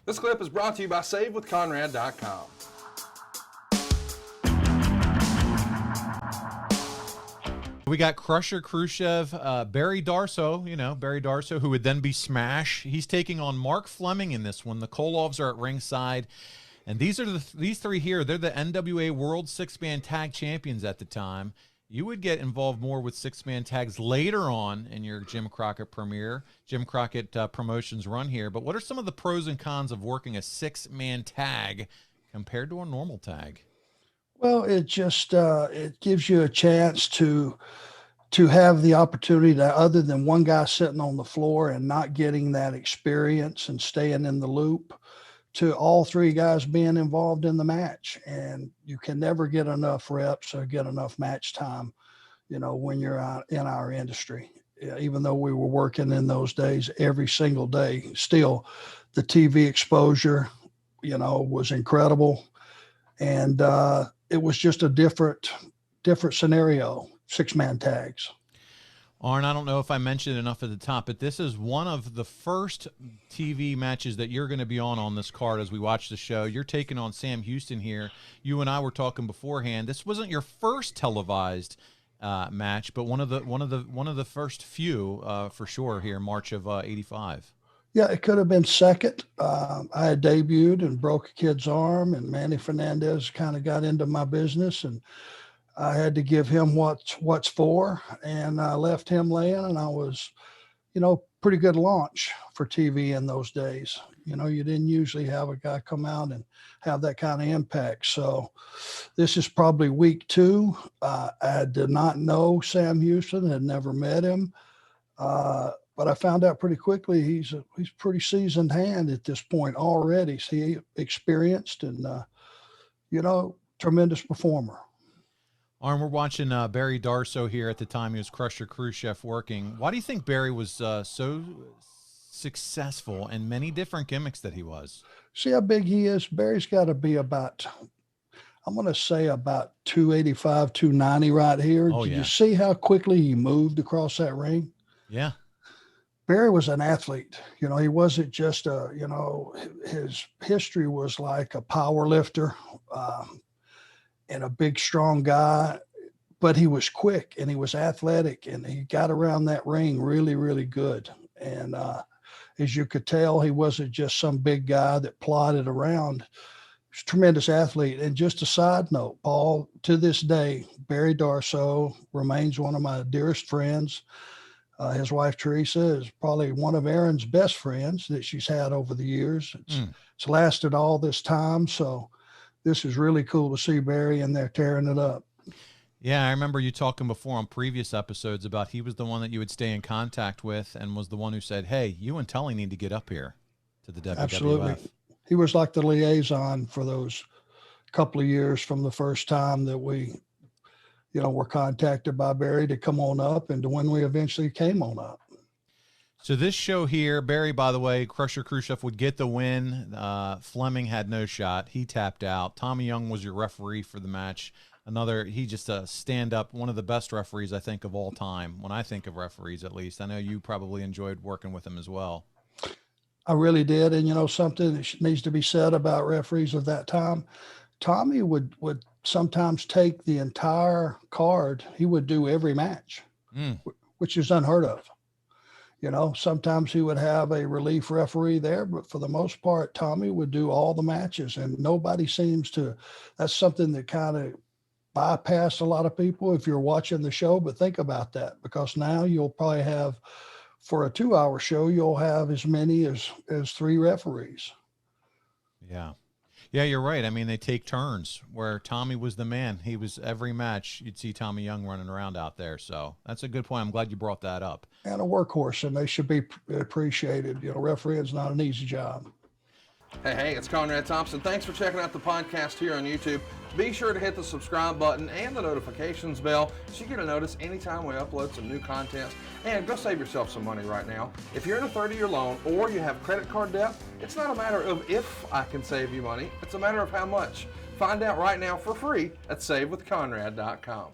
This clip is brought to you by SaveWithConrad.com. We got Krusher, Kruschev, Barry Darsow, Barry Darsow, who would then be Smash. He's taking on Mark Fleming in this one. The Koloffs are at ringside. And these three here, they're the NWA World Six-Man Tag Champions at the time. You would get involved more with six-man tags later on in your Jim Crockett premiere, Jim Crockett Promotions run here. But what are some of the pros and cons of working a six-man tag compared to a normal tag? Well, it just it gives you a chance to have the opportunity to, other than one guy sitting on the floor and not getting that experience and staying in the loop, to all three guys being involved in the match. And you can never get enough reps or get enough match time, when you're out in our industry. Even though we were working in those days every single day, still the TV exposure, was incredible. And it was just a different scenario, six-man tags. Arn, I don't know if I mentioned enough at the top, but this is one of the first TV matches that you're going to be on this card as we watch the show. You're taking on Sam Houston here. You and I were talking beforehand. This wasn't your first televised match, but one of the first few for sure here, March of '85. Yeah, it could have been second. I had debuted and broke a kid's arm, and Manny Fernandez kind of got into my business, and I had to give him what's for, and I left him laying, and I was, pretty good launch for TV in those days. You didn't usually have a guy come out and have that kind of impact. So this is probably week 2. I did not know Sam Houston, had never met him. But I found out pretty quickly he's a pretty seasoned hand at this point already. So he experienced and, tremendous performer. Arn, we're watching Barry Darsow here at the time he was Krusher Kruschev working. Why do you think Barry was so successful in many different gimmicks that he was? See how big he is? Barry's got to be about, I'm going to say about 285, 290 right here. Oh, Did yeah. you see how quickly he moved across that ring? Yeah. Barry was an athlete. He wasn't just his history was like a power lifter and a big, strong guy, but he was quick and he was athletic and he got around that ring really, really good. And as you could tell, he wasn't just some big guy that plodded around. He was a tremendous athlete. And just a side note, Paul, to this day, Barry Darsow remains one of my dearest friends. His wife, Teresa, is probably one of Erin's best friends that she's had over the years. It's lasted all this time. So this is really cool to see Barry in there tearing it up. Yeah, I remember you talking before on previous episodes about he was the one that you would stay in contact with and was the one who said, hey, you and Tully need to get up here to the WWF. Absolutely. He was like the liaison for those couple of years from the first time that we were contacted by Barry to come on up and to when we eventually came on up. So this show here, Barry, by the way, Krusher Kruschev would get the win. Fleming had no shot. He tapped out. Tommy Young was your referee for the match. He just a stand-up, one of the best referees, I think, of all time. When I think of referees, at least. I know you probably enjoyed working with him as well. I really did. And, something that needs to be said about referees of that time, Tommy would sometimes take the entire card. He would do every match, which is unheard of. Sometimes he would have a relief referee there, but for the most part, Tommy would do all the matches, and nobody seems to. That's something that kind of bypassed a lot of people if you're watching the show. But think about that, because now you'll probably have, for a 2-hour show, you'll have as many as 3 referees. Yeah. Yeah, you're right. I mean, they take turns where Tommy was the man. He was every match. You'd see Tommy Young running around out there. So that's a good point. I'm glad you brought that up. And a workhorse, and they should be appreciated. Refereeing is not an easy job. Hey, it's Conrad Thompson. Thanks for checking out the podcast here on YouTube. Be sure to hit the subscribe button and the notifications bell so you get a notice anytime we upload some new content. And go save yourself some money right now. If you're in a 30-year loan or you have credit card debt, it's not a matter of if I can save you money. It's a matter of how much. Find out right now for free at SaveWithConrad.com.